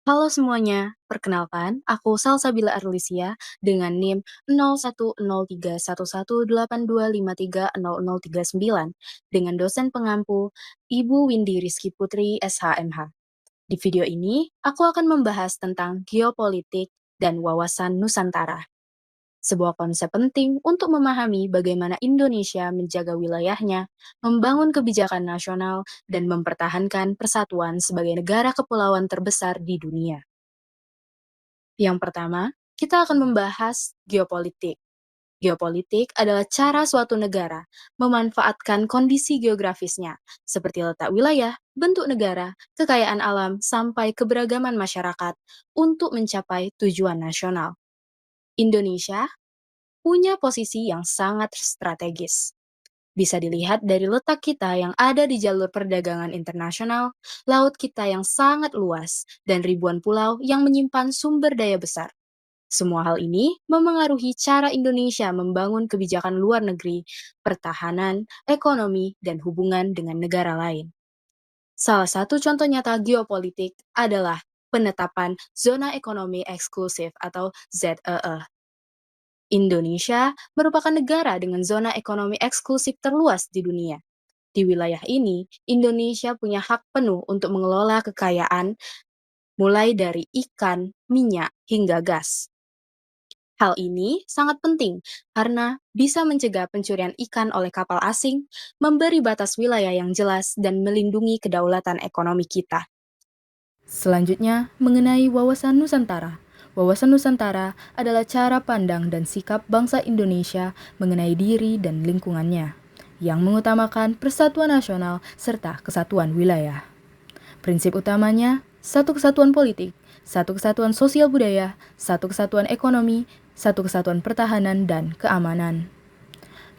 Halo semuanya, perkenalkan aku Salsabila Arlisia dengan NIM 01031182530039 dengan dosen pengampu Ibu Windy Rizky Putri SHMH. Di video ini, aku akan membahas tentang geopolitik dan wawasan Nusantara, sebuah konsep penting untuk memahami bagaimana Indonesia menjaga wilayahnya, membangun kebijakan nasional, dan mempertahankan persatuan sebagai negara kepulauan terbesar di dunia. Yang pertama, kita akan membahas geopolitik. Geopolitik adalah cara suatu negara memanfaatkan kondisi geografisnya, seperti letak wilayah, bentuk negara, kekayaan alam, sampai keberagaman masyarakat untuk mencapai tujuan nasional. Indonesia punya posisi yang sangat strategis. Bisa dilihat dari letak kita yang ada di jalur perdagangan internasional, laut kita yang sangat luas, dan ribuan pulau yang menyimpan sumber daya besar. Semua hal ini memengaruhi cara Indonesia membangun kebijakan luar negeri, pertahanan, ekonomi, dan hubungan dengan negara lain. Salah satu contoh nyata geopolitik adalah penetapan Zona Ekonomi Eksklusif atau ZEE. Indonesia merupakan negara dengan zona ekonomi eksklusif terluas di dunia. Di wilayah ini, Indonesia punya hak penuh untuk mengelola kekayaan mulai dari ikan, minyak, hingga gas. Hal ini sangat penting karena bisa mencegah pencurian ikan oleh kapal asing, memberi batas wilayah yang jelas, dan melindungi kedaulatan ekonomi kita. Selanjutnya, mengenai wawasan Nusantara. Wawasan Nusantara adalah cara pandang dan sikap bangsa Indonesia mengenai diri dan lingkungannya, yang mengutamakan persatuan nasional serta kesatuan wilayah. Prinsip utamanya, satu kesatuan politik, satu kesatuan sosial budaya, satu kesatuan ekonomi, satu kesatuan pertahanan dan keamanan.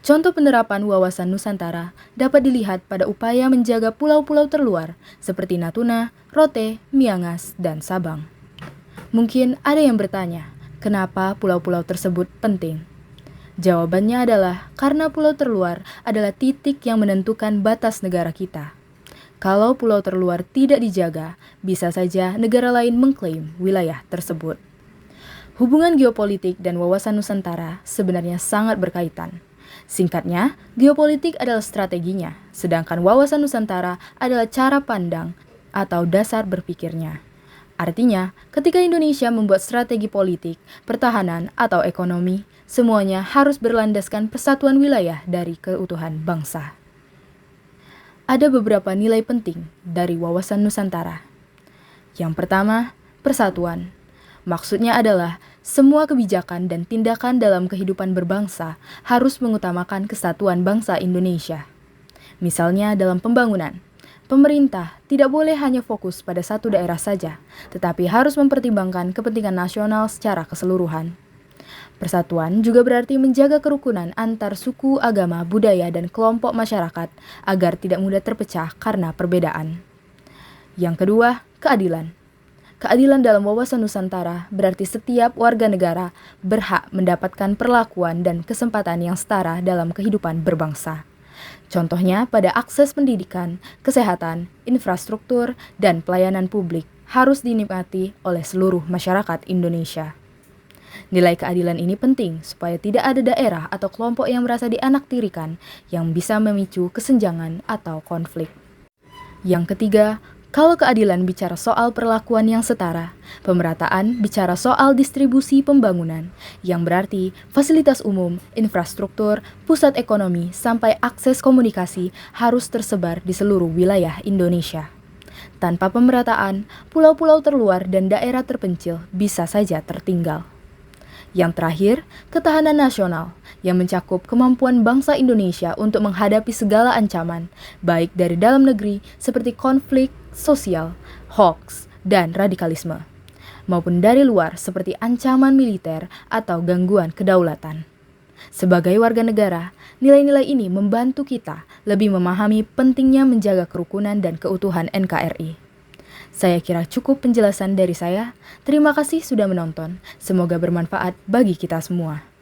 Contoh penerapan wawasan Nusantara dapat dilihat pada upaya menjaga pulau-pulau terluar seperti Natuna, Rote, Miangas, dan Sabang. Mungkin ada yang bertanya, kenapa pulau-pulau tersebut penting? Jawabannya adalah karena pulau terluar adalah titik yang menentukan batas negara kita. Kalau pulau terluar tidak dijaga, bisa saja negara lain mengklaim wilayah tersebut. Hubungan geopolitik dan wawasan Nusantara sebenarnya sangat berkaitan. Singkatnya, geopolitik adalah strateginya, sedangkan wawasan Nusantara adalah cara pandang atau dasar berpikirnya. Artinya, ketika Indonesia membuat strategi politik, pertahanan, atau ekonomi, semuanya harus berlandaskan persatuan wilayah dari keutuhan bangsa. Ada beberapa nilai penting dari wawasan Nusantara. Yang pertama, persatuan. Maksudnya adalah semua kebijakan dan tindakan dalam kehidupan berbangsa harus mengutamakan kesatuan bangsa Indonesia. Misalnya dalam pembangunan, pemerintah tidak boleh hanya fokus pada satu daerah saja, tetapi harus mempertimbangkan kepentingan nasional secara keseluruhan. Persatuan juga berarti menjaga kerukunan antar suku, agama, budaya, dan kelompok masyarakat agar tidak mudah terpecah karena perbedaan. Yang kedua, keadilan. Keadilan dalam wawasan Nusantara berarti setiap warga negara berhak mendapatkan perlakuan dan kesempatan yang setara dalam kehidupan berbangsa. Contohnya pada akses pendidikan, kesehatan, infrastruktur, dan pelayanan publik harus dinikmati oleh seluruh masyarakat Indonesia. Nilai keadilan ini penting supaya tidak ada daerah atau kelompok yang merasa dianaktirikan yang bisa memicu kesenjangan atau konflik. Yang ketiga, kalau keadilan bicara soal perlakuan yang setara, pemerataan bicara soal distribusi pembangunan, yang berarti fasilitas umum, infrastruktur, pusat ekonomi, sampai akses komunikasi harus tersebar di seluruh wilayah Indonesia. Tanpa pemerataan, pulau-pulau terluar dan daerah terpencil bisa saja tertinggal. Yang terakhir, ketahanan nasional yang mencakup kemampuan bangsa Indonesia untuk menghadapi segala ancaman, baik dari dalam negeri seperti konflik sosial, hoaks, dan radikalisme, maupun dari luar seperti ancaman militer atau gangguan kedaulatan. Sebagai warga negara, nilai-nilai ini membantu kita lebih memahami pentingnya menjaga kerukunan dan keutuhan NKRI. Saya kira cukup penjelasan dari saya. Terima kasih sudah menonton. Semoga bermanfaat bagi kita semua.